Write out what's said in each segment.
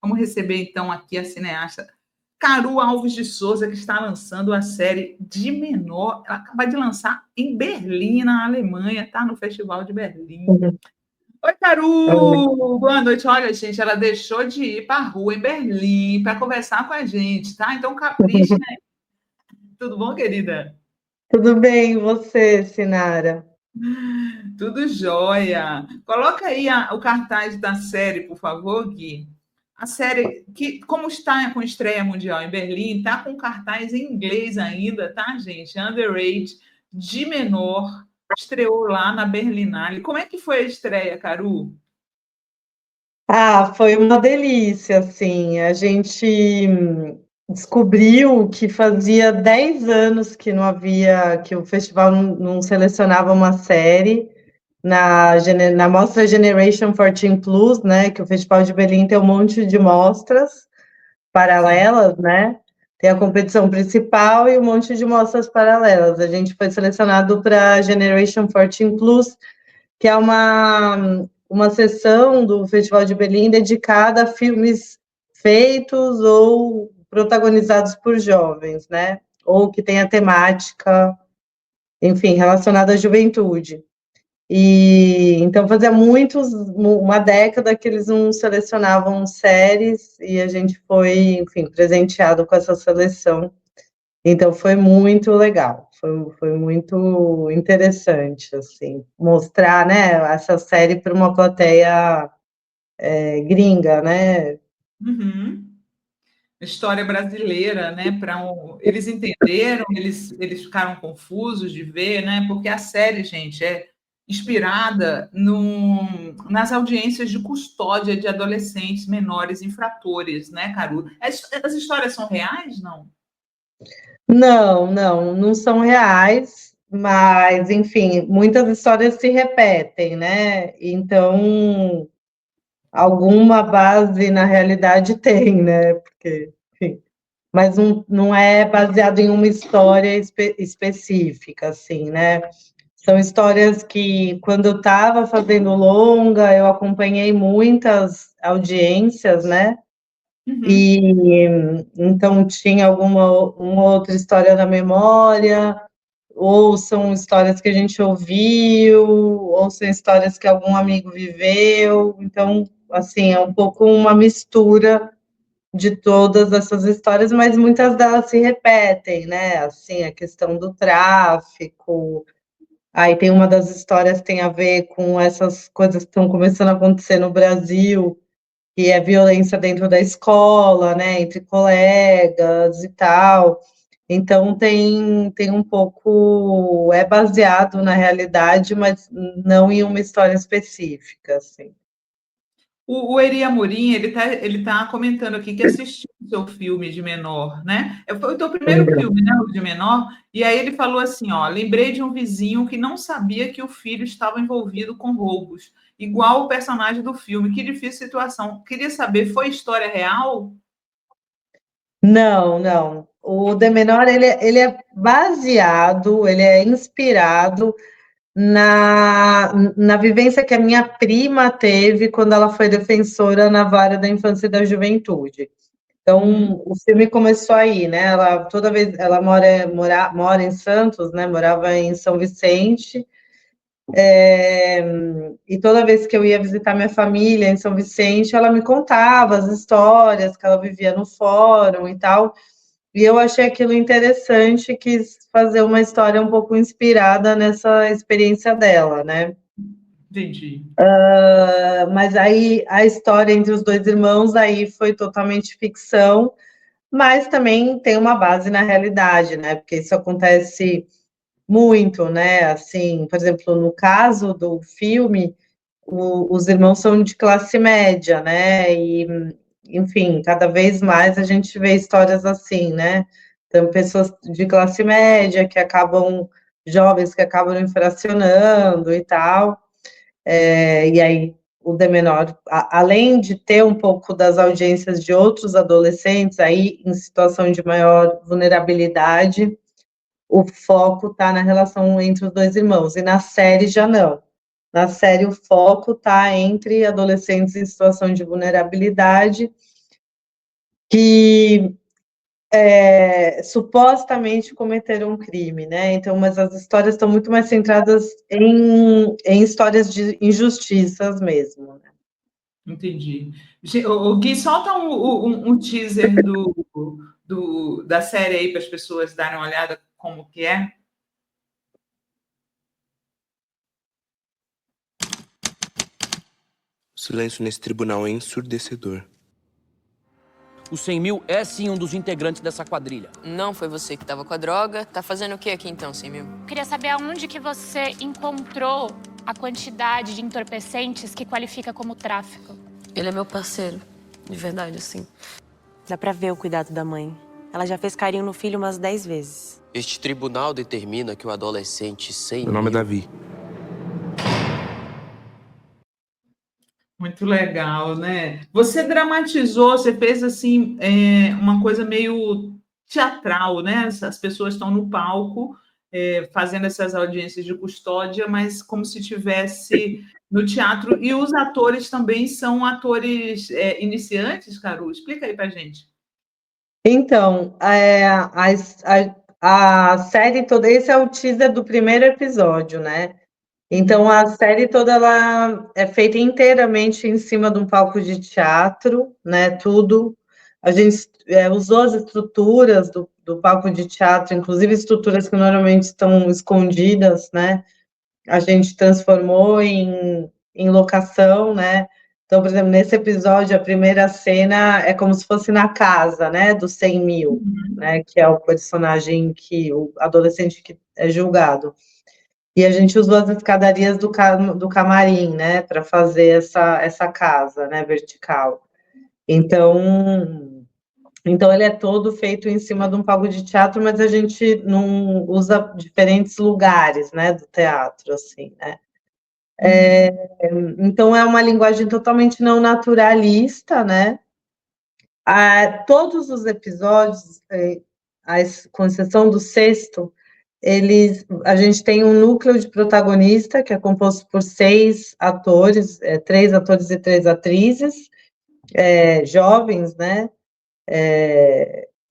Vamos receber, então, aqui a cineasta Caru Alves de Souza, que está lançando a série De Menor. Ela acaba de lançar em Berlim, na Alemanha, tá? No Festival de Berlim. Oi, Caru! Boa noite. Olha, gente, ela deixou de ir para a rua em Berlim para conversar com a gente, tá? Então, capricha, né? Tudo bom, querida? Tudo bem, e você, Sinara? Tudo jóia. Coloca aí o cartaz da série, por favor, Gui. A série, que, como está com estreia mundial em Berlim, está com cartaz em inglês ainda, tá, gente? Underage, de menor, estreou lá na Berlinale. Como é que foi a estreia, Caru? Foi uma delícia, assim, a gente descobriu que fazia 10 anos que não havia, que o festival não selecionava uma série na mostra Generation 14 Plus, né, que o Festival de Berlim tem um monte de mostras Sim. paralelas, né, tem a competição principal e um monte de mostras paralelas. A gente foi selecionado para Generation 14 Plus, que é uma sessão do Festival de Berlim dedicada a filmes feitos ou protagonizados por jovens, né? Ou que tenha temática, enfim, relacionada à juventude. E então fazia uma década que eles não selecionavam séries e a gente foi, enfim, presenteado com essa seleção. Então foi muito legal, foi muito interessante, assim, mostrar, né, essa série para uma plateia gringa, né? Uhum. História brasileira, né? Eles entenderam, eles ficaram confusos de ver, né? Porque a série, gente, é inspirada nas audiências de custódia de adolescentes menores infratores, né, Caru? As histórias são reais, não? Não são reais, mas, enfim, muitas histórias se repetem, né? Então, alguma base na realidade tem, né? Porque, enfim, mas não é baseado em uma história específica, assim, né? São histórias que, quando eu estava fazendo longa, eu acompanhei muitas audiências, né? Uhum. E então tinha uma outra história na memória, ou são histórias que a gente ouviu, ou são histórias que algum amigo viveu. Então, assim, é um pouco uma mistura de todas essas histórias, mas muitas delas se repetem, né? Assim, a questão do tráfico. Aí tem uma das histórias que tem a ver com essas coisas que estão começando a acontecer no Brasil, que é violência dentro da escola, né, entre colegas e tal. Então tem um pouco, é baseado na realidade, mas não em uma história específica, assim. O Eri Amorim, ele tá comentando aqui que assistiu o seu filme de menor, né? Foi o teu primeiro filme, né, o de menor, e aí ele falou assim, ó, lembrei de um vizinho que não sabia que o filho estava envolvido com roubos, igual o personagem do filme, que difícil situação. Queria saber, foi história real? Não. O De Menor, ele é baseado, ele é inspirado na vivência que a minha prima teve quando ela foi defensora na vara da infância e da juventude. Uhum. Então, o filme começou aí, né? Ela toda vez ela mora em Santos, né? Morava em São Vicente, e toda vez que eu ia visitar minha família em São Vicente, ela me contava as histórias que ela vivia no fórum e tal. E eu achei aquilo interessante, quis fazer uma história um pouco inspirada nessa experiência dela, né? Entendi. Mas aí a história entre os dois irmãos aí foi totalmente ficção, mas também tem uma base na realidade, né? Porque isso acontece muito, né? Assim, por exemplo, no caso do filme, os irmãos são de classe média, né? E, enfim, cada vez mais a gente vê histórias assim, né? Então, pessoas de classe média que acabam, jovens que acabam infracionando e tal. E aí o de menor, além de ter um pouco das audiências de outros adolescentes aí em situação de maior vulnerabilidade, o foco está na relação entre os dois irmãos, e na série já não. Na série o foco está entre adolescentes em situação de vulnerabilidade, que supostamente cometeram um crime, né? Então, mas as histórias estão muito mais centradas em histórias de injustiças mesmo, né? Entendi. O Gui, solta um teaser da série aí para as pessoas darem uma olhada como que é. O silêncio nesse tribunal é ensurdecedor. O 100 mil é sim um dos integrantes dessa quadrilha. Não foi você que tava com a droga. Tá fazendo o que aqui então, 100 mil? Queria saber aonde que você encontrou a quantidade de entorpecentes que qualifica como tráfico. Ele é meu parceiro. De verdade, assim. Dá pra ver o cuidado da mãe. Ela já fez carinho no filho umas 10 vezes. Este tribunal determina que o adolescente 100 Meu nome é mil... Davi. Muito legal, né? Você dramatizou, você fez assim uma coisa meio teatral, né? As pessoas estão no palco fazendo essas audiências de custódia, mas como se tivesse no teatro. E os atores também são atores iniciantes, Caru? Explica aí para gente. Então, a série toda, esse é o teaser do primeiro episódio, né? Então, a série toda ela é feita inteiramente em cima de um palco de teatro, né? Tudo. A gente usou as estruturas do palco de teatro, inclusive estruturas que normalmente estão escondidas, né? A gente transformou em locação, né? Então, por exemplo, nesse episódio, a primeira cena é como se fosse na casa, né? Do 100 mil, né? Que é o personagem o adolescente que é julgado. E a gente usou as escadarias do camarim, né, para fazer essa casa, né, vertical. Então ele é todo feito em cima de um palco de teatro, mas a gente não usa diferentes lugares, né, do teatro, assim, né. Então é uma linguagem totalmente não naturalista, né. Todos os episódios, com exceção do sexto, a gente tem um núcleo de protagonista que é composto por 6 atores, 3 atores e 3 atrizes, jovens, né?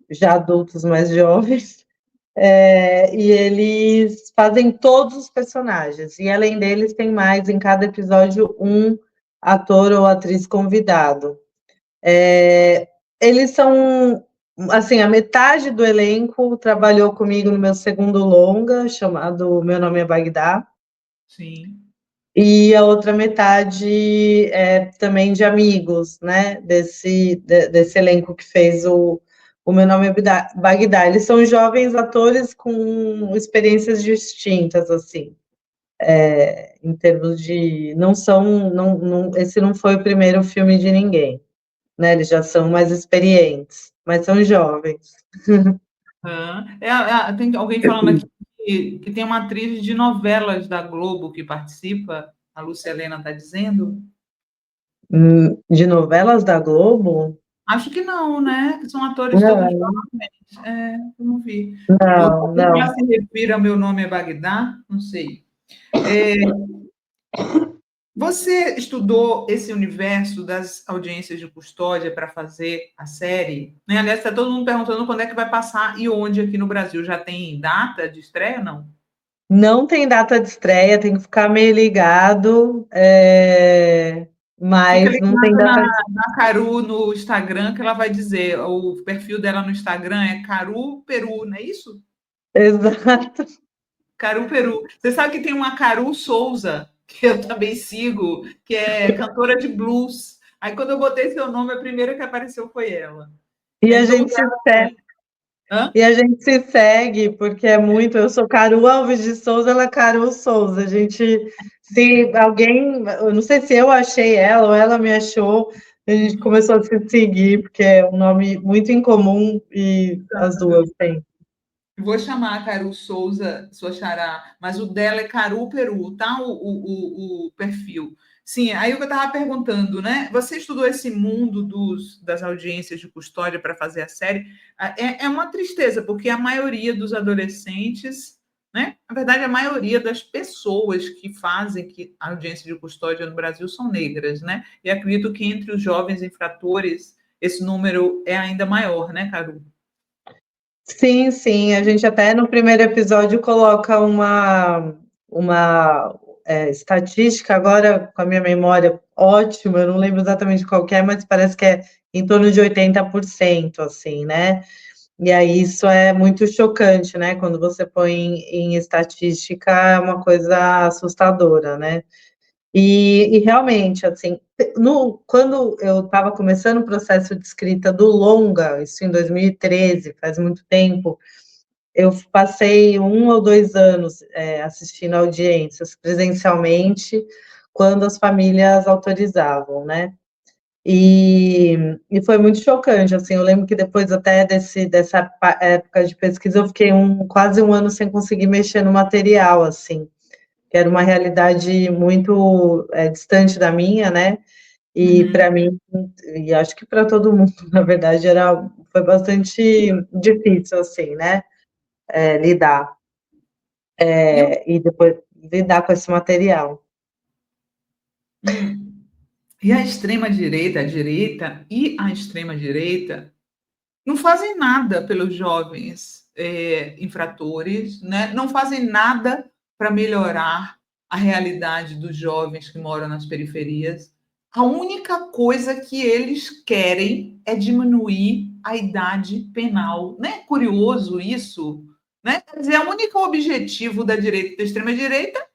Já adultos, mais jovens, e eles fazem todos os personagens. E além deles, tem mais em cada episódio um ator ou atriz convidado. Eles são, assim, a metade do elenco trabalhou comigo no meu segundo longa, chamado Meu Nome é Bagdá. Sim. E a outra metade é também de amigos, né, desse elenco que fez o Meu Nome é Bagdá. Eles são jovens atores com experiências distintas, assim, em termos de... esse não foi o primeiro filme de ninguém, né? Eles já são mais experientes, mas são jovens. Tem alguém falando aqui que tem uma atriz de novelas da Globo que participa, a Lúcia Helena está dizendo. De novelas da Globo? Acho que não, né? São atores todos jovens. Eu não vi. Não. Ela se refere ao Meu Nome é Bagdá? Não sei. Você estudou esse universo das audiências de custódia para fazer a série? Né? Aliás, está todo mundo perguntando quando é que vai passar e onde aqui no Brasil. Já tem data de estreia, não? Não tem data de estreia, tem que ficar meio ligado, mas Fica não tem ligado data na Caru no Instagram, que ela vai dizer. O perfil dela no Instagram é Caru Peru, não é isso? Exato. Caru Peru. Você sabe que tem uma Caru Souza, que eu também sigo, que é cantora de blues. Aí, quando eu botei seu nome, a primeira que apareceu foi ela. E a gente se segue. E a gente se segue, porque é muito. Eu sou Caru Alves de Souza, ela é Caru Souza. A gente, se alguém, eu não sei se eu achei ela ou ela me achou, a gente começou a se seguir, porque é um nome muito incomum e as duas têm. Vou chamar a Caru Souza, sua xará, mas o dela é Caru Peru, tá? O perfil. Sim, aí o que eu estava perguntando, né? Você estudou esse mundo das audiências de custódia para fazer a série. É uma tristeza, porque a maioria dos adolescentes, né? Na verdade, a maioria das pessoas que fazem a audiência de custódia no Brasil são negras, né? E acredito que entre os jovens infratores esse número é ainda maior, né, Caru? Sim, sim. A gente até no primeiro episódio coloca uma estatística, agora com a minha memória ótima, eu não lembro exatamente qual que é, mas parece que é em torno de 80%, assim, né? E aí isso é muito chocante, né? Quando você põe em estatística, é uma coisa assustadora, né? E realmente, assim, quando eu estava começando o processo de escrita do longa, isso em 2013, faz muito tempo, eu passei 1 ou 2 anos assistindo audiências presencialmente, quando as famílias autorizavam, né? E foi muito chocante, assim, eu lembro que depois até dessa época de pesquisa, eu fiquei quase 1 ano sem conseguir mexer no material, assim, que era uma realidade muito distante da minha, né? E para mim, e acho que para todo mundo, na verdade, foi bastante difícil, assim, né? Lidar. E depois lidar com esse material. E a extrema-direita, a direita e a extrema-direita não fazem nada pelos jovens infratores, né? Não fazem nada para melhorar a realidade dos jovens que moram nas periferias. A única coisa que eles querem é diminuir a idade penal. Não é curioso isso? Né? Quer dizer, o único objetivo da direita e da extrema-direita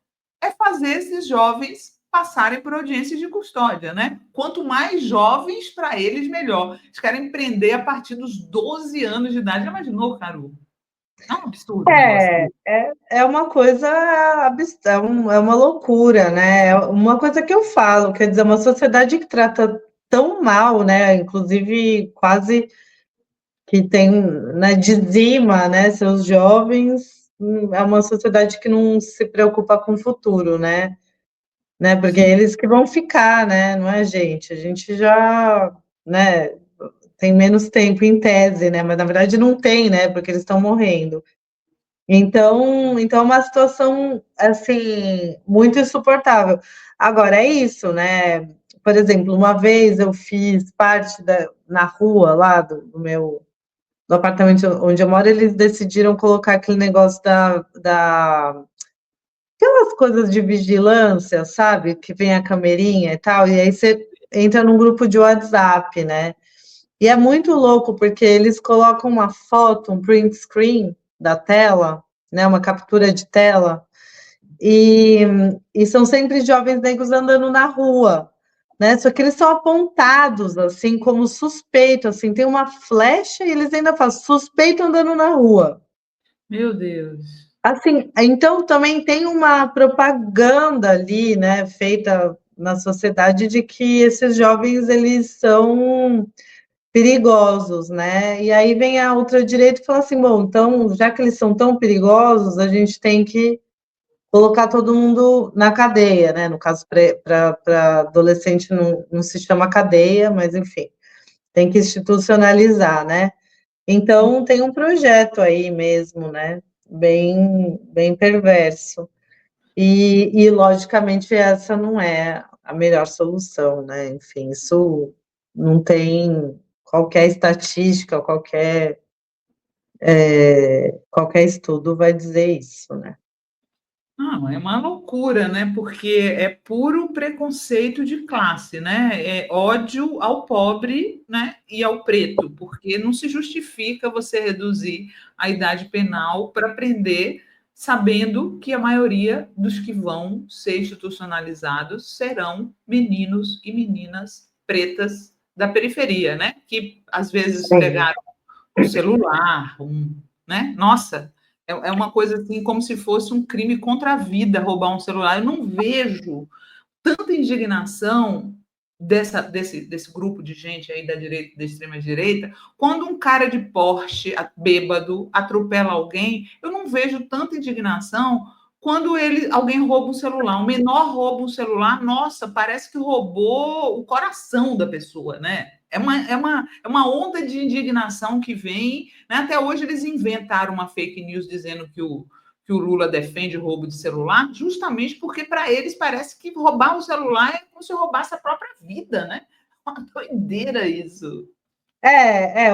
é fazer esses jovens passarem por audiências de custódia, né? Quanto mais jovens, para eles, melhor. Eles querem prender a partir dos 12 anos de idade. Já imaginou, Caru? É um absurdo o negócio. É uma coisa, é uma loucura, né? É uma coisa que eu falo, quer dizer, uma sociedade que trata tão mal, né? Inclusive, quase que tem, né, dizima, né, seus jovens, é uma sociedade que não se preocupa com o futuro, né? Porque é eles que vão ficar, né? Não é a gente já, né, tem menos tempo em tese, né? Mas na verdade não tem, né? Porque eles estão morrendo. Então é uma situação, assim, muito insuportável. Agora, é isso, né? Por exemplo, uma vez eu fiz parte na rua lá do apartamento onde eu moro, eles decidiram colocar aquele negócio aquelas coisas de vigilância, sabe? Que vem a camerinha e tal, e aí você entra num grupo de WhatsApp, né? E é muito louco, porque eles colocam uma foto, um print screen da tela, né? Uma captura de tela, e são sempre jovens negros andando na rua, né? Só que eles são apontados, assim, como suspeito, assim, tem uma flecha e eles ainda falam suspeito andando na rua. Meu Deus. Assim, então também tem uma propaganda ali, né, feita na sociedade de que esses jovens, eles são perigosos, né? E aí vem a ultradireita e fala assim, bom, então, já que eles são tão perigosos, a gente tem que colocar todo mundo na cadeia, né? No caso, para adolescente não se chama cadeia, mas enfim, tem que institucionalizar, né? Então, tem um projeto aí mesmo, né? Bem perverso. E, logicamente, essa não é a melhor solução, né? Enfim, isso não tem qualquer estatística, qualquer estudo vai dizer isso, né? Não, é uma loucura, né? Porque é puro preconceito de classe, né? É ódio ao pobre, né? E ao preto, porque não se justifica você reduzir a idade penal para prender, sabendo que a maioria dos que vão ser institucionalizados serão meninos e meninas pretas da periferia, né? Que às vezes pegaram um celular, né? Nossa, é uma coisa assim como se fosse um crime contra a vida roubar um celular. Eu não vejo tanta indignação desse grupo de gente aí da direita, da extrema direita, quando um cara de Porsche bêbado atropela alguém. Eu não vejo tanta indignação quando alguém rouba um celular, um menor rouba um celular. Nossa, parece que roubou o coração da pessoa, né? É uma onda de indignação que vem, né? Até hoje eles inventaram uma fake news dizendo que o Lula defende o roubo de celular, justamente porque para eles parece que roubar o celular é como se roubasse a própria vida, né? Uma doideira isso.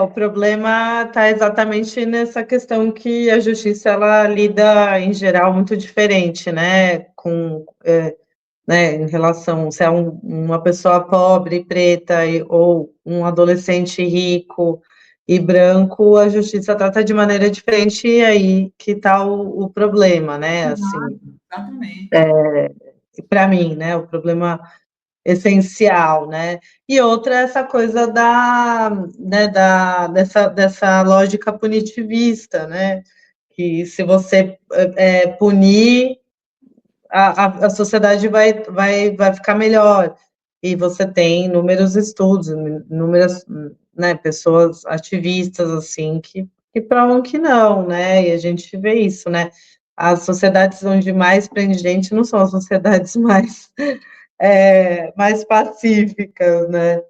O problema está exatamente nessa questão que a justiça ela lida em geral muito diferente, né, né, em relação se é uma pessoa pobre, preta ou um adolescente rico e branco, a justiça trata de maneira diferente e aí que está o problema, né, assim, Exatamente. para mim, né, o problema essencial, né? E outra é essa coisa dessa lógica punitivista, né? Que se você punir, a sociedade vai ficar melhor. E você tem inúmeros estudos, inúmeras, né, pessoas ativistas, assim, que provam que não, né? E a gente vê isso, né? As sociedades onde mais prende gente não são as sociedades mais pacíficas, né?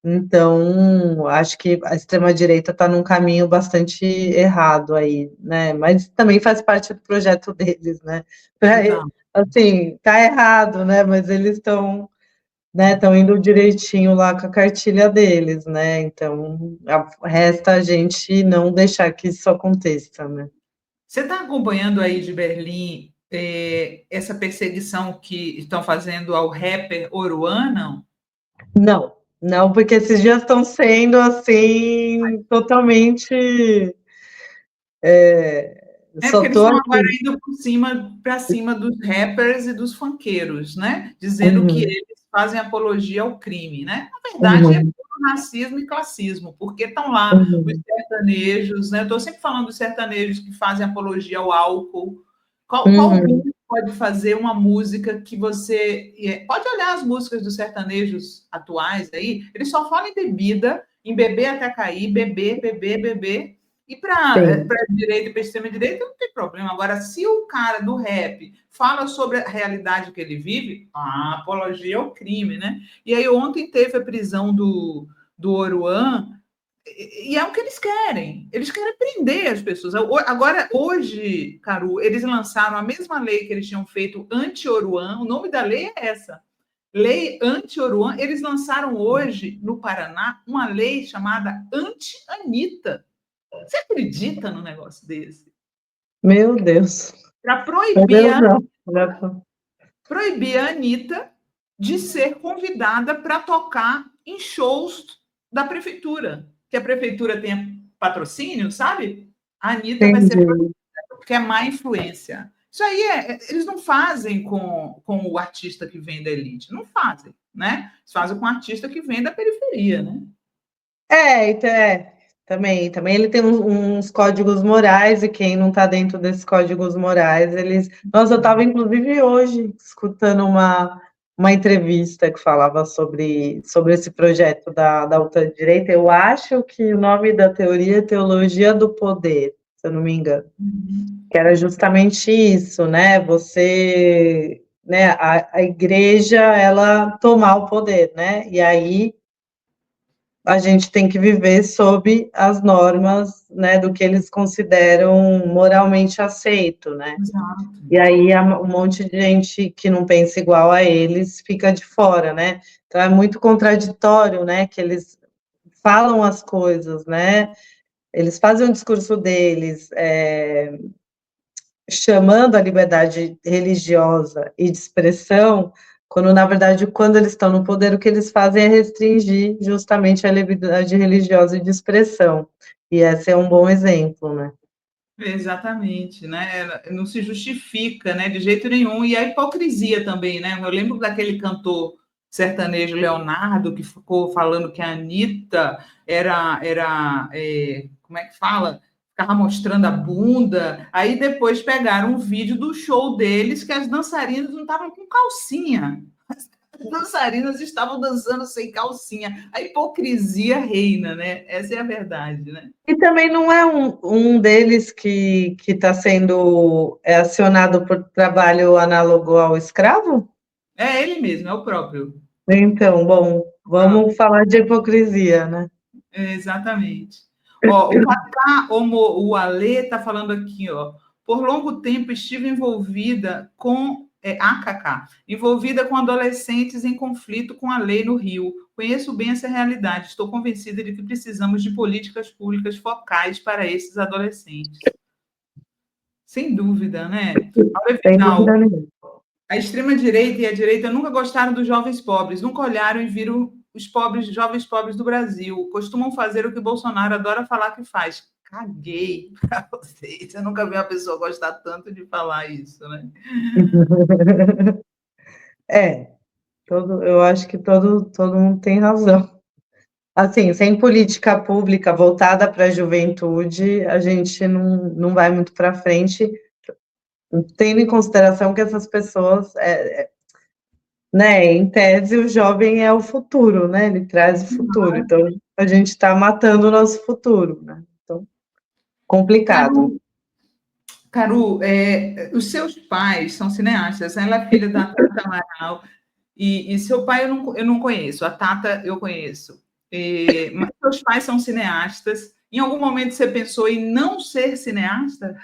Então, acho que a extrema-direita está num caminho bastante errado aí, né? Mas também faz parte do projeto deles, né? Assim, tá errado, né? Mas eles estão, né, estão indo direitinho lá com a cartilha deles, né? Então, resta a gente não deixar que isso aconteça, né? Você está acompanhando aí de Berlim essa perseguição que estão fazendo ao rapper Oruan, não? Não, porque esses dias estão sendo, assim, totalmente... Porque só eles tô estão agora aqui. indo para cima dos rappers e dos funkeiros, né? Dizendo que Uhum, eles fazem apologia ao crime, né? Na verdade, é uhum, puro racismo e classismo, porque estão lá os uhum, sertanejos, né? Eu estou sempre falando dos sertanejos que fazem apologia ao álcool. Qual uhum. grupo pode fazer uma música que você... Pode olhar as músicas dos sertanejos atuais aí, eles só falam em bebida, em beber até cair, beber, beber, beber. E para a Sim. direita e para a extrema-direita não tem problema. Agora, se o cara do rap fala sobre a realidade que ele vive, a apologia ao crime, né? E aí ontem teve a prisão do Oruan, e é o que eles querem. Eles querem prender as pessoas. Agora, hoje, Caru, eles lançaram a mesma lei que eles tinham feito anti-Oruan. O nome da lei é essa. Lei anti-Oruan. Eles lançaram hoje, no Paraná, uma lei chamada anti-Anitta. Você acredita num negócio desse? Meu Deus. Para Meu proibir Deus, não. proibir a Anitta de ser convidada para tocar em shows da prefeitura. Que a prefeitura tem patrocínio, sabe? A Anitta vai ser Entendi. porque é má influência. Isso aí eles não fazem com o artista que vem da elite, não fazem, né? Eles fazem com o artista que vem da periferia, né? Então, também ele tem uns códigos morais, e quem não está dentro desses códigos morais, eles... Nossa, eu estava, inclusive, hoje, escutando uma entrevista que falava sobre esse projeto da ultradireita. Eu acho que o nome da teoria é Teologia do Poder, se eu não me engano. Que era justamente isso, né? Você... Né, a igreja, ela tomar o poder, né? E aí a gente tem que viver sob as normas, né, do que eles consideram moralmente aceito, né? Exato. E aí um monte de gente que não pensa igual a eles fica de fora, né? Então é muito contraditório, né, que eles falam as coisas, né? Eles fazem o discurso deles, chamando a liberdade religiosa e de expressão, quando, na verdade, quando eles estão no poder, o que eles fazem é restringir justamente a liberdade religiosa e de expressão. E esse é um bom exemplo, né? Exatamente, né? Não se justifica, né, de jeito nenhum. E a hipocrisia também, né? Eu lembro daquele cantor sertanejo Leonardo que ficou falando que a Anitta como é que fala? Ficava mostrando a bunda. Aí depois pegaram um vídeo do show deles que as dançarinas não estavam com calcinha. As dançarinas estavam dançando sem calcinha. A hipocrisia reina, né? Essa é a verdade, né? E também não é um deles que está sendo acionado por trabalho análogo ao escravo? É ele mesmo, é o próprio. Então, bom, vamos falar de hipocrisia, né? Exatamente. Ó, o Kaká o Ale está falando aqui, ó. Por longo tempo estive envolvida com AKK, envolvida com adolescentes em conflito com a lei no Rio. Conheço bem essa realidade. Estou convencida de que precisamos de políticas públicas focais para esses adolescentes. Sem dúvida, né? Sem dúvida nenhuma. A extrema-direita e a direita nunca gostaram dos jovens pobres, nunca olharam e viram os jovens pobres do Brasil. Costumam fazer o que Bolsonaro adora falar que faz. Caguei para vocês. Eu nunca vi uma pessoa gostar tanto de falar isso, né? Eu acho que todo mundo tem razão. Assim, sem política pública voltada para a juventude, a gente não vai muito para frente, tendo em consideração que essas pessoas, né, em tese, o jovem é o futuro, né? Ele traz o futuro. Então, a gente está matando o nosso futuro, né? Então, complicado. Caru, os seus pais são cineastas, ela é filha da Tata Amaral, e seu pai eu não conheço, a Tata eu conheço. Mas seus pais são cineastas. Em algum momento você pensou em não ser cineasta?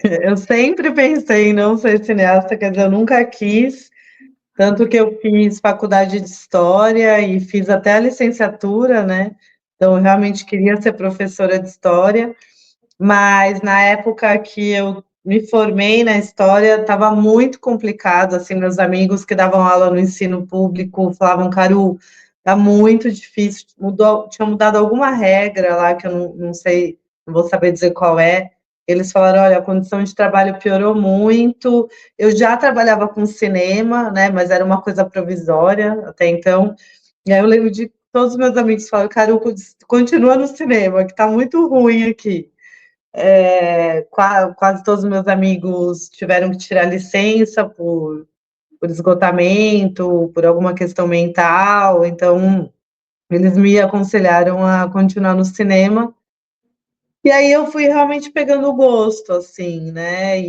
Eu sempre pensei em não ser cineasta, quer dizer, eu nunca quis, tanto que eu fiz faculdade de História e fiz até a licenciatura, né? Então, eu realmente queria ser professora de História, mas na época que eu me formei na História, estava muito complicado, assim, meus amigos que davam aula no ensino público falavam, Caru, tá muito difícil, tinha mudado alguma regra lá, que eu não sei, não vou saber dizer qual é. Eles falaram, olha, a condição de trabalho piorou muito, eu já trabalhava com cinema, né, mas era uma coisa provisória até então, e aí eu lembro de todos os meus amigos falaram, Caru, continua no cinema, que tá muito ruim aqui. Quase todos os meus amigos tiveram que tirar licença por esgotamento, por alguma questão mental, então eles me aconselharam a continuar no cinema, e aí eu fui realmente pegando o gosto, assim, né,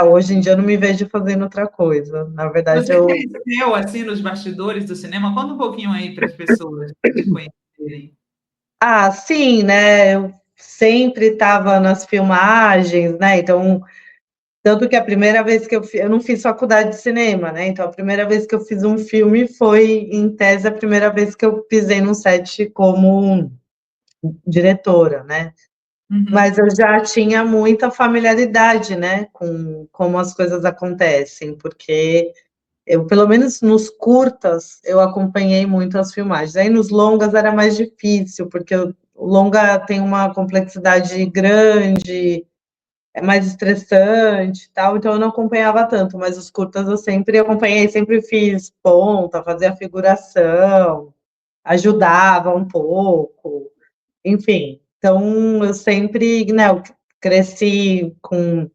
hoje em dia eu não me vejo fazendo outra coisa, na verdade Você cresceu assim nos bastidores do cinema? Conta um pouquinho aí para as pessoas te conhecerem. Sim, né, eu sempre estava nas filmagens, né, então, tanto que a primeira vez que eu não fiz faculdade de cinema, né, então a primeira vez que eu fiz um filme foi, em tese, a primeira vez que eu pisei num set como diretora, né, mas eu já tinha muita familiaridade, né, com como as coisas acontecem, porque eu, pelo menos nos curtas, eu acompanhei muito as filmagens. Aí nos longas era mais difícil, porque o longa tem uma complexidade grande, é mais estressante e tal, então eu não acompanhava tanto, mas os curtas eu sempre acompanhei, sempre fiz ponta, fazia figuração, ajudava um pouco, enfim. Então, eu sempre, né, eu cresci com,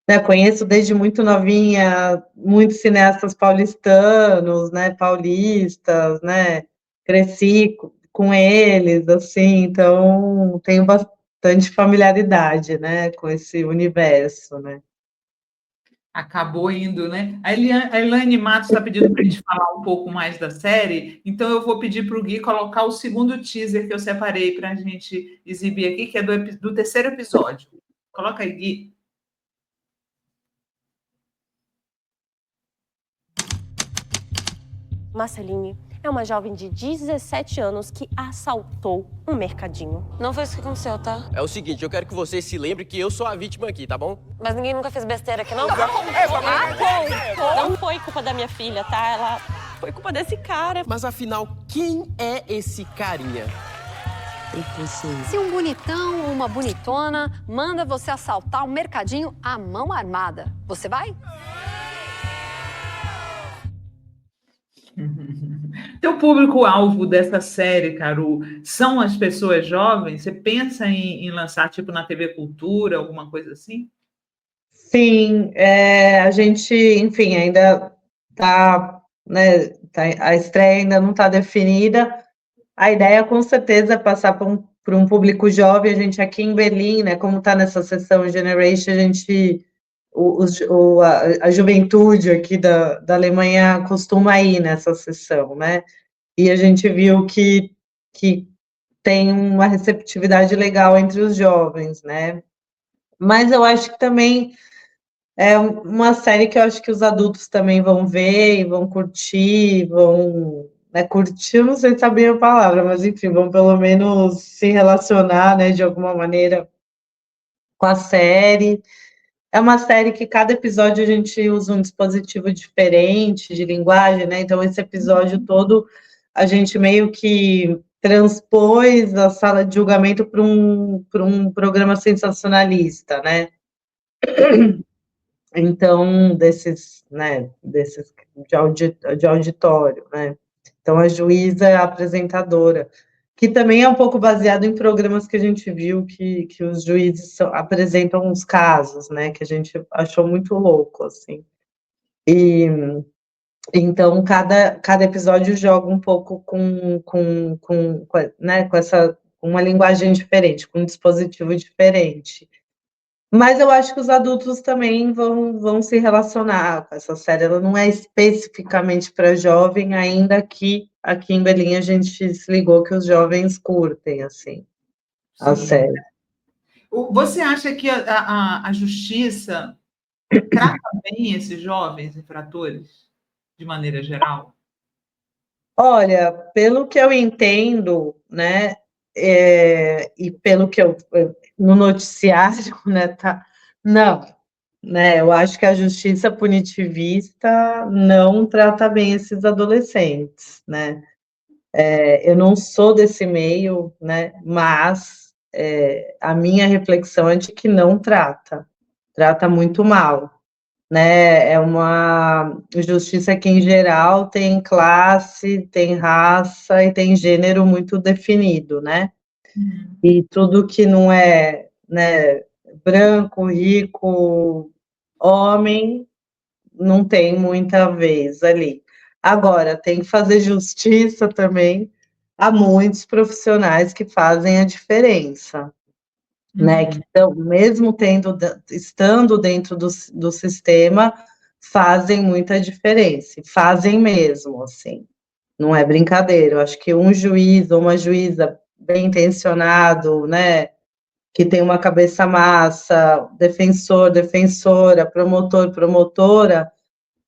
né, conheço desde muito novinha muitos cineastas paulistanos, né, paulistas, né, cresci com eles, assim, então tenho bastante familiaridade, né, com esse universo, né. Acabou indo, né? A Elaine Matos está pedindo para a gente falar um pouco mais da série, então eu vou pedir para o Gui colocar o segundo teaser que eu separei para a gente exibir aqui, que é do terceiro episódio. Coloca aí, Gui. Marceline é uma jovem de 17 anos que assaltou um mercadinho. Não foi isso que aconteceu, tá? É o seguinte, eu quero que você se lembre que eu sou a vítima aqui, tá bom? Mas ninguém nunca fez besteira aqui, não? Não foi culpa da minha filha, tá? Ela foi culpa desse cara. Mas afinal, quem é esse carinha? Se um bonitão ou uma bonitona manda você assaltar um mercadinho à mão armada, você vai? Teu público-alvo dessa série, Caru, são as pessoas jovens? Você pensa em lançar, tipo, na TV Cultura, alguma coisa assim? Sim, a gente, enfim, ainda tá, né, a estreia ainda não está definida. A ideia, com certeza, é passar por um público jovem. A gente aqui em Berlim, né, como está nessa sessão Generation, a gente, a juventude aqui da Alemanha costuma ir nessa sessão, né, e a gente viu que tem uma receptividade legal entre os jovens, né, mas eu acho que também É uma série que eu acho que os adultos também vão ver e vão curtir, vão, né, curtir, eu não sei saber a palavra, mas enfim, vão pelo menos se relacionar, né, de alguma maneira com a série. É uma série que cada episódio a gente usa um dispositivo diferente de linguagem, né? Então esse episódio todo a gente meio que transpôs a sala de julgamento para um programa sensacionalista, né? Então, desses de auditório, né? Então, a juíza é a apresentadora, que também é um pouco baseado em programas que a gente viu que os juízes apresentam os casos, né? Que a gente achou muito louco, assim. E então, cada episódio joga um pouco né, com uma linguagem diferente, com um dispositivo diferente. Mas eu acho que os adultos também vão se relacionar com essa série. Ela não é especificamente para jovem, ainda que aqui em Belém a gente se ligou que os jovens curtem, assim, a série. Você acha que a justiça trata bem esses jovens infratores, de maneira geral? Olha, pelo que eu entendo, né, e pelo que no noticiário, né, não, né, eu acho que a justiça punitivista não trata bem esses adolescentes, né, eu não sou desse meio, né, mas a minha reflexão é de que não trata muito mal, né, é uma justiça que, em geral, tem classe, tem raça e tem gênero muito definido, né, e tudo que não é, né, branco, rico, homem, não tem muita vez ali. Agora, tem que fazer justiça também a muitos profissionais que fazem a diferença, né? Que estão, mesmo estando dentro do sistema, fazem muita diferença, fazem mesmo, assim. Não é brincadeira. Eu acho que um juiz ou uma juíza bem intencionado, né? Que tem uma cabeça massa, defensor, defensora, promotor, promotora,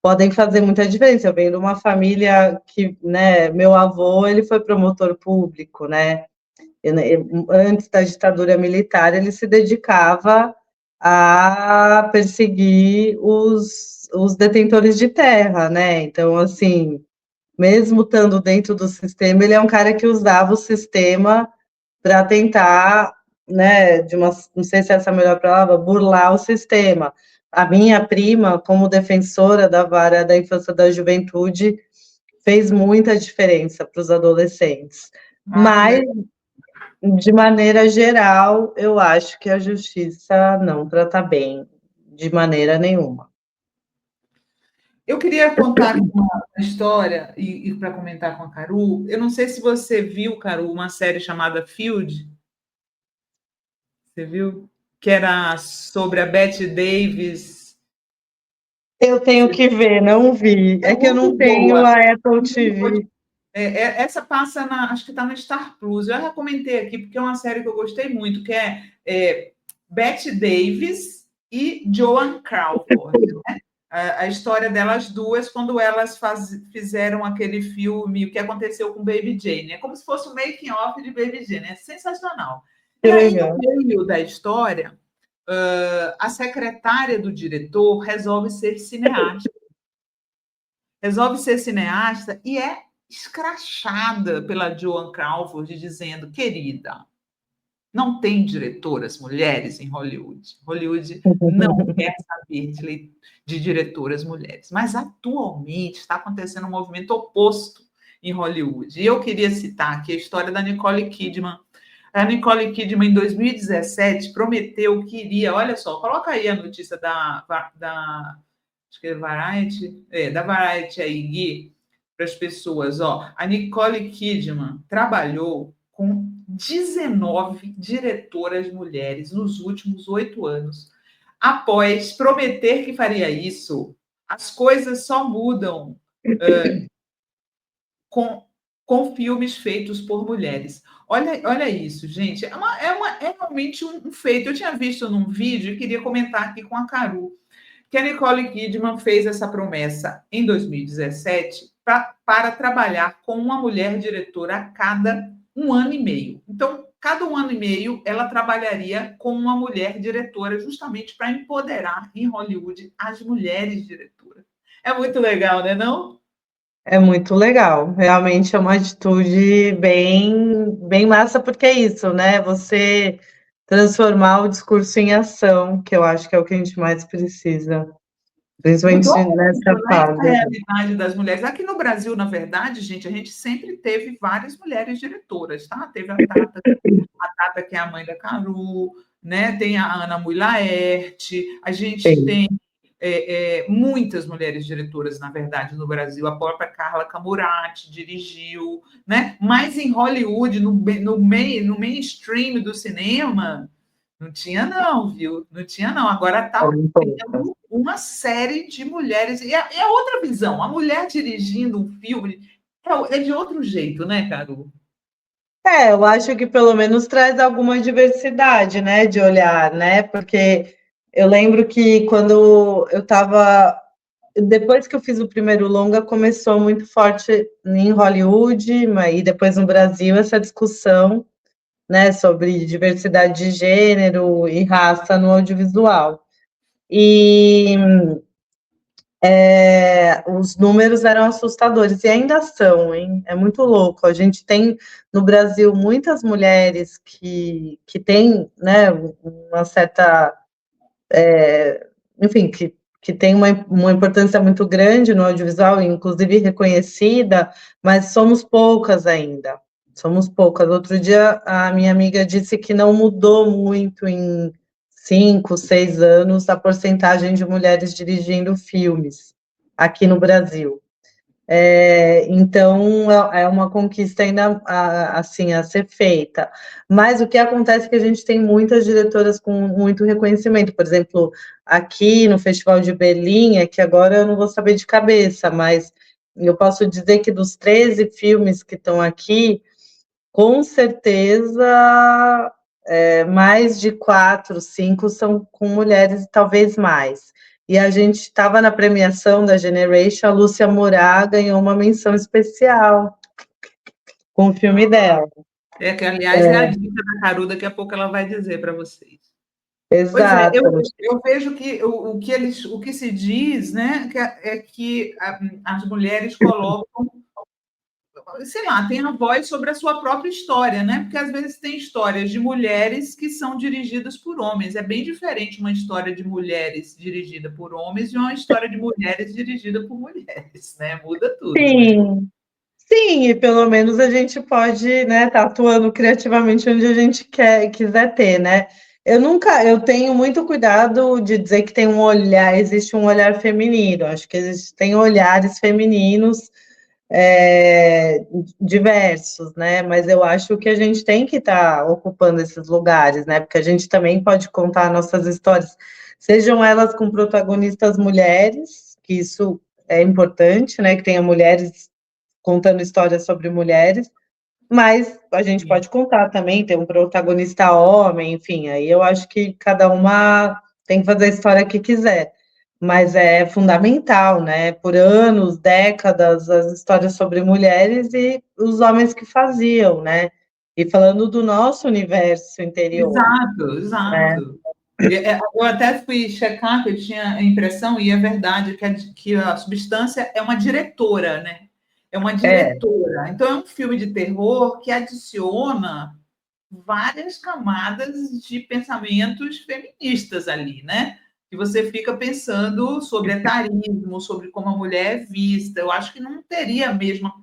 podem fazer muita diferença. Eu venho de uma família que, né, meu avô, ele foi promotor público, né, antes da ditadura militar, ele se dedicava a perseguir os detentores de terra, né, então, assim, mesmo estando dentro do sistema, ele é um cara que usava o sistema para tentar, né, não sei se essa é a melhor palavra, burlar o sistema. A minha prima, como defensora da vara da infância e da juventude, fez muita diferença para os adolescentes. Mas, de maneira geral, eu acho que a justiça não trata bem, de maneira nenhuma. Eu queria contar uma história e para comentar com a Caru. Eu não sei se você viu, Caru, uma série chamada Field. Você viu? Que era sobre a Bette Davis. Eu tenho que ver, não vi. É que eu não tenho a Apple TV. Essa passa acho que está na Star Plus. Eu já comentei aqui, porque é uma série que eu gostei muito, que é Bette Davis e Joan Crawford, né? A história delas duas, quando elas fizeram aquele filme, O que Aconteceu com Baby Jane. É como se fosse um making-off de Baby Jane. É sensacional. E aí, no meio da história, a secretária do diretor resolve ser cineasta. E é escrachada pela Joan Crawford, dizendo: querida, não tem diretoras mulheres em Hollywood. Hollywood não quer saber de diretoras mulheres. Mas, atualmente, está acontecendo um movimento oposto em Hollywood. E eu queria citar aqui a história da Nicole Kidman. A Nicole Kidman, em 2017, prometeu que iria... Olha só, coloca aí a notícia da acho que é Variety, da Variety aí, Gui, para as pessoas. Ó, a Nicole Kidman trabalhou com 19 diretoras mulheres nos últimos 8 anos. Após prometer que faria isso, as coisas só mudam com filmes feitos por mulheres. Olha isso, gente. É realmente um feito. Eu tinha visto num vídeo e queria comentar aqui com a Caru, que a Nicole Kidman fez essa promessa em 2017 para trabalhar com uma mulher diretora a cada 1 ano e meio. Então, cada 1 ano e meio, ela trabalharia com uma mulher diretora, justamente para empoderar em Hollywood as mulheres diretoras. É muito legal, né, não? É muito legal, realmente é uma atitude bem massa, porque é isso, né? Você transformar o discurso em ação, que eu acho que é o que a gente mais precisa, principalmente Mudou muito, nessa né, a fase. realidade das mulheres. Aqui no Brasil, na verdade, gente, a gente sempre teve várias mulheres diretoras, tá? Teve a Tata, que é a mãe da Caru, né? Tem a Ana Mui Laerte, a gente Sim. tem muitas mulheres diretoras, na verdade, no Brasil. A própria Carla Camurati dirigiu, né? Mas em Hollywood, no mainstream do cinema, não tinha não, viu? Não tinha não. Agora está tendo uma série de mulheres. E é outra visão. A mulher dirigindo um filme é de outro jeito, né, Carol? Eu acho que pelo menos traz alguma diversidade, né, de olhar, né? Porque eu lembro que quando eu estava... Depois que eu fiz o primeiro longa, começou muito forte em Hollywood, e depois no Brasil, essa discussão, né, sobre diversidade de gênero e raça no audiovisual. E os números eram assustadores, e ainda são, hein? É muito louco. A gente tem no Brasil muitas mulheres que têm, né, uma certa... enfim, que tem uma importância muito grande no audiovisual, inclusive reconhecida, mas somos poucas ainda. Somos poucas. Outro dia, a minha amiga disse que não mudou muito em 5, 6 anos a porcentagem de mulheres dirigindo filmes aqui no Brasil. Então, é uma conquista ainda assim, a ser feita. Mas o que acontece é que a gente tem muitas diretoras com muito reconhecimento. Por exemplo, aqui no Festival de Berlim, que agora eu não vou saber de cabeça, mas eu posso dizer que dos 13 filmes que estão aqui, com certeza, mais de 4, 5 são com mulheres, e talvez mais. E a gente estava na premiação da Generation, a Lúcia Moura ganhou uma menção especial com o filme dela. Que, aliás, é a dica da Caru, daqui a pouco ela vai dizer para vocês. Exato. Pois eu vejo que o que se diz, né, que as mulheres colocam, sei lá, tem a voz sobre a sua própria história, né? Porque às vezes tem histórias de mulheres que são dirigidas por homens. É bem diferente uma história de mulheres dirigida por homens e uma história de mulheres dirigida por mulheres, né? Muda tudo. Sim. Né? Sim, e pelo menos a gente pode, né, tá atuando criativamente onde a gente quiser ter, né? Eu tenho muito cuidado de dizer que existe um olhar feminino. Acho que tem olhares femininos diversos, né? Mas eu acho que a gente tem que estar ocupando esses lugares, né? Porque a gente também pode contar nossas histórias, sejam elas com protagonistas mulheres, que isso é importante, né? Que tenha mulheres contando histórias sobre mulheres, mas a gente pode contar também, ter um protagonista homem, enfim, aí eu acho que cada uma tem que fazer a história que quiser. Mas é fundamental, né? Por anos, décadas, as histórias sobre mulheres e os homens que faziam, né? E falando do nosso universo interior. Exato. Eu até fui checar, que eu tinha a impressão, e é verdade, que a Substância é uma diretora, né? É uma diretora. Então, é um filme de terror que adiciona várias camadas de pensamentos feministas ali, né? Que você fica pensando sobre etarismo, sobre como a mulher é vista. Eu acho que não teria a mesma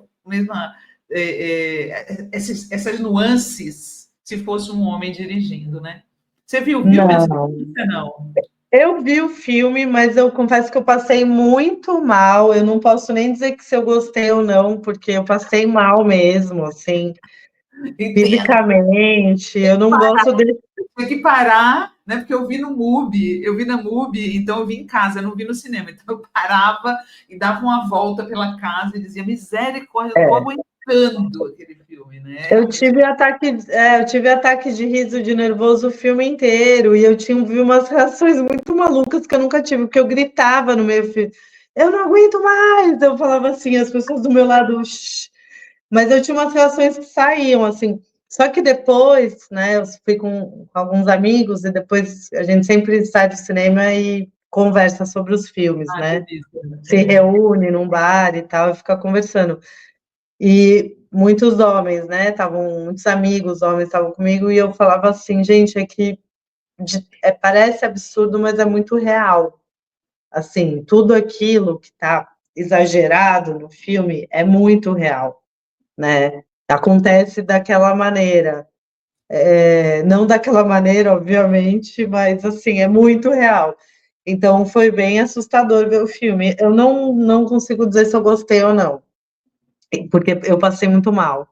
essas nuances se fosse um homem dirigindo, né? Você viu o filme? Não. Eu vi o filme, mas eu confesso que eu passei muito mal. Eu não posso nem dizer que se eu gostei ou não, porque eu passei mal mesmo, assim, fisicamente. Eu não gosto desse. Tem que parar, né? Porque eu vi na MUBI, então eu vi em casa, eu não vi no cinema. Então eu parava e dava uma volta pela casa e dizia, misericórdia, eu não vou aguentar matando aquele filme, né? Eu tive ataque de riso de nervoso o filme inteiro, e eu vi umas reações muito malucas que eu nunca tive, porque eu gritava no meio do filme, eu não aguento mais, eu falava assim, as pessoas do meu lado, shh. Mas eu tinha umas reações que saíam, assim, só que depois, né, eu fui com alguns amigos, e depois a gente sempre sai do cinema e conversa sobre os filmes, né, se reúne num bar e tal, e fica conversando. E muitos homens, né? Muitos amigos homens estavam comigo, e eu falava assim, gente, parece absurdo, mas é muito real. Assim, tudo aquilo que está exagerado no filme é muito real, né? Acontece daquela maneira. Não daquela maneira, obviamente, mas assim, é muito real. Então foi bem assustador ver o filme. Eu não consigo dizer se eu gostei ou não, porque eu passei muito mal,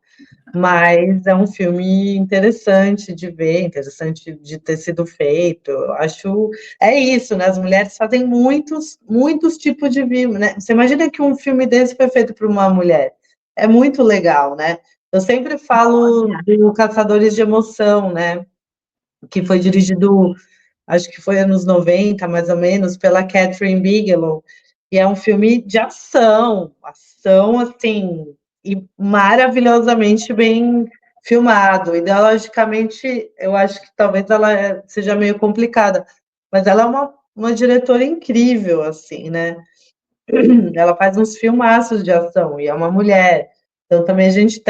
mas é um filme interessante de ver, interessante de ter sido feito. Eu acho, é isso, né? As mulheres fazem muitos tipos de filme, né? Você imagina que um filme desse foi feito por uma mulher? É muito legal, né? Eu sempre falo do Caçadores de Emoção, né? Que foi dirigido, acho que foi anos 90, mais ou menos, pela Catherine Bigelow, e é um filme de ação, assim, e maravilhosamente bem filmado. Ideologicamente, eu acho que talvez ela seja meio complicada, mas ela é uma diretora incrível, assim, né? Ela faz uns filmaços de ação, e é uma mulher. Então, também a gente,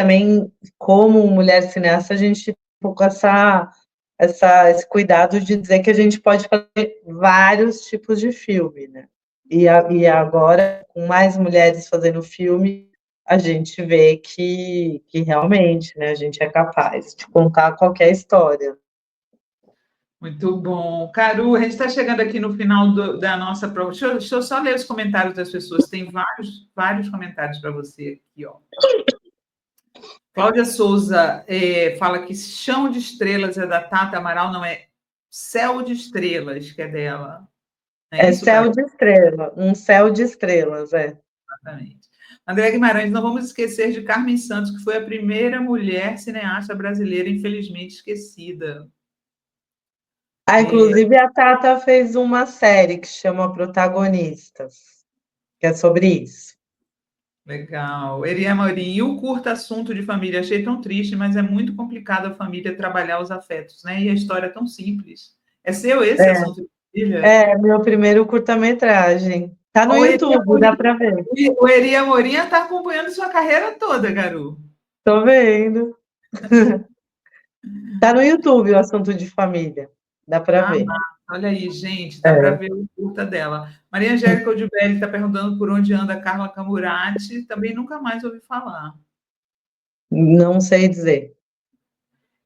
como mulher cineasta, a gente tem um pouco esse cuidado de dizer que a gente pode fazer vários tipos de filme, né? E agora, com mais mulheres fazendo filme, a gente vê que realmente, né, a gente é capaz de contar qualquer história. Muito bom. Caru, a gente está chegando aqui no final da nossa prova. Deixa eu só ler os comentários das pessoas. Tem vários comentários para você aqui, ó. Cláudia Souza fala que Chão de Estrelas é da Tata Amaral, não é Céu de Estrelas, que é dela. É Céu de Estrelas, um Céu de Estrelas, Exatamente. André Guimarães, não vamos esquecer de Carmen Santos, que foi a primeira mulher cineasta brasileira, infelizmente esquecida. Inclusive, a Tata fez uma série que chama Protagonistas, que é sobre isso. Legal. Eria Mauri, e o curto assunto de família? Achei tão triste, mas é muito complicado a família trabalhar os afetos, né? E a história é tão simples. É seu esse assunto de família? É, meu primeiro curta-metragem. Tá no YouTube, dá para ver. O Eri Amorim está acompanhando sua carreira toda, Garu. Tô vendo. Tá no YouTube o assunto de família. Dá para ver. Olha aí, gente, dá para ver o curta dela. Maria Angélica Odibelli está perguntando por onde anda Carla Camurati. Também nunca mais ouvi falar. Não sei dizer.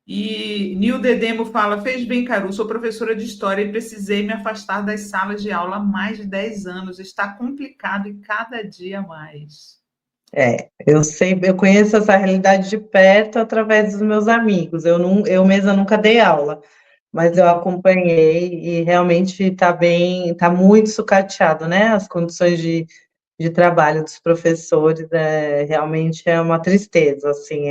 E Nil Dedemo fala, fez bem, Caru, sou professora de História e precisei me afastar das salas de aula há mais de 10 anos. Está complicado e cada dia mais. Eu conheço essa realidade de perto através dos meus amigos. Eu mesma nunca dei aula, mas eu acompanhei e realmente está muito sucateado, né? As condições de trabalho dos professores realmente é uma tristeza, assim,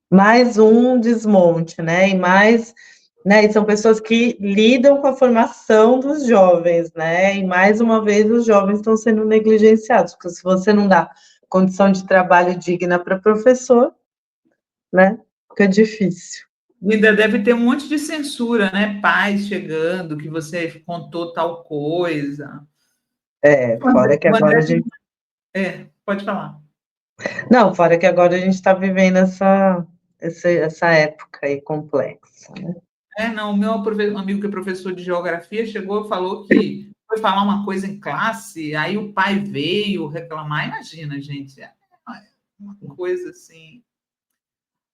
mais um desmonte, né? E são pessoas que lidam com a formação dos jovens, né? E mais uma vez os jovens estão sendo negligenciados, porque se você não dá condição de trabalho digna para professor, né? Fica difícil. Ainda deve ter um monte de censura, né? Pais chegando, que você contou tal coisa. Fora que agora a gente... pode falar. Não, fora que agora a gente está vivendo essa época aí complexa, né? O meu amigo que é professor de geografia chegou e falou que foi falar uma coisa em classe, aí o pai veio reclamar. Imagina, gente, uma coisa assim.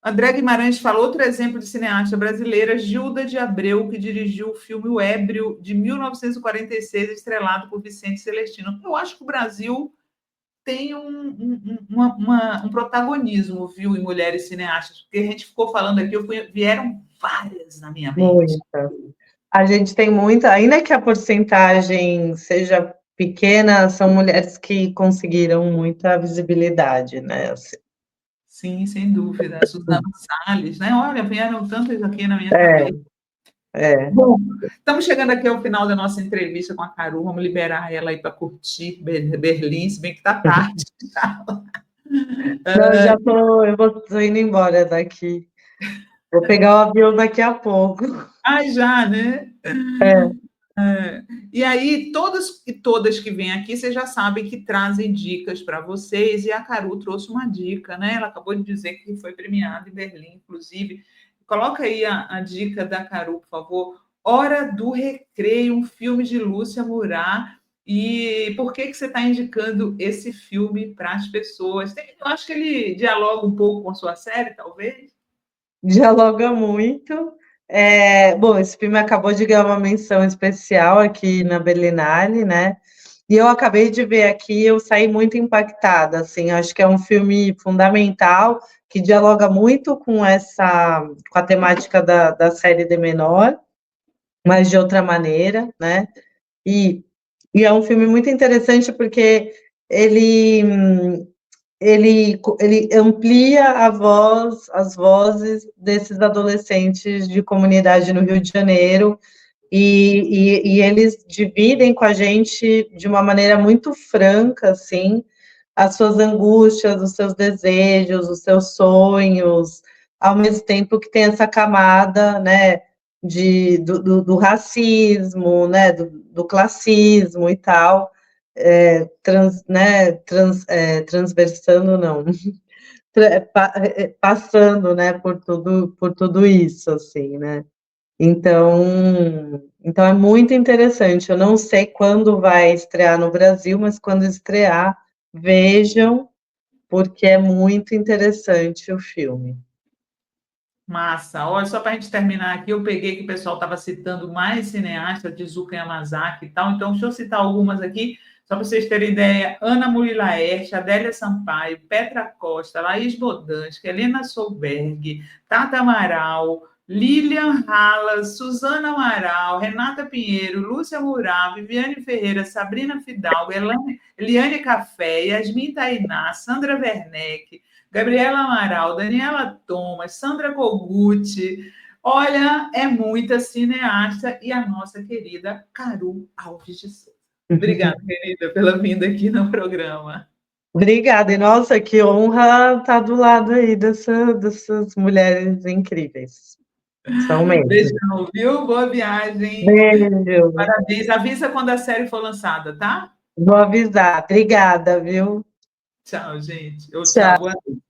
André Guimarães fala outro exemplo de cineasta brasileira, Gilda de Abreu, que dirigiu o filme O Ébrio, de 1946, estrelado por Vicente Celestino. Eu acho que o Brasil tem um protagonismo, viu, em mulheres cineastas, porque a gente ficou falando aqui, vieram várias na minha mente. Muita. A gente tem muita, ainda que a porcentagem seja pequena, são mulheres que conseguiram muita visibilidade, né? Assim. Sim, sem dúvida. A Suzana Salles, né? Olha, vieram tantos aqui na minha cabeça. Bom, estamos chegando aqui ao final da nossa entrevista com a Caru, vamos liberar ela aí para curtir Berlim, se bem que está tarde. Não, eu tô indo embora daqui. Vou pegar o avião daqui a pouco. Ai, já, né? E aí, todos e todas que vêm aqui, vocês já sabem que trazem dicas para vocês, e a Caru trouxe uma dica, né? Ela acabou de dizer que foi premiada em Berlim, inclusive. Coloca aí a dica da Caru, por favor. Hora do Recreio, um filme de Lúcia Murat. E por que você está indicando esse filme para as pessoas? Eu acho que ele dialoga um pouco com a sua série, talvez? Dialoga muito. Bom, esse filme acabou de ganhar uma menção especial aqui na Berlinale, né? E eu acabei de ver aqui, eu saí muito impactada, assim, acho que é um filme fundamental, que dialoga muito com a temática da série de menor, mas de outra maneira, né? E é um filme muito interessante porque ele amplia as vozes desses adolescentes de comunidade no Rio de Janeiro, e eles dividem com a gente de uma maneira muito franca, assim, as suas angústias, os seus desejos, os seus sonhos, ao mesmo tempo que tem essa camada, né, do racismo, né, do classismo e tal, transversando, não, passando, né, por tudo isso, assim, né. Então é muito interessante. Eu não sei quando vai estrear no Brasil, mas quando estrear, vejam, porque é muito interessante o filme. Massa. Olha, só para a gente terminar aqui, eu peguei que o pessoal estava citando mais cineastas, Tezuka Yamazaki e tal, então deixa eu citar algumas aqui, só para vocês terem ideia: Ana Muri Laerte, Adélia Sampaio, Petra Costa, Laís Bodansky, Helena Solberg, Tata Amaral, Lilian Hallas, Suzana Amaral, Renata Pinheiro, Lúcia Murat, Viviane Ferreira, Sabrina Fidalgo, Eliane Café, Yasmin Tainá, Sandra Werneck, Gabriela Amaral, Daniela Thomas, Sandra Koguchi. Olha, é muita cineasta, e a nossa querida Caru Alves de Souza. Obrigada, querida, pela vinda aqui no programa. Obrigada, e nossa, que honra estar do lado aí dessas mulheres incríveis. São mesmo. Beijão, viu? Boa viagem. Beijo. Parabéns. Avisa quando a série for lançada, tá? Vou avisar. Obrigada, viu? Tchau, gente. Tchau. Boa noite.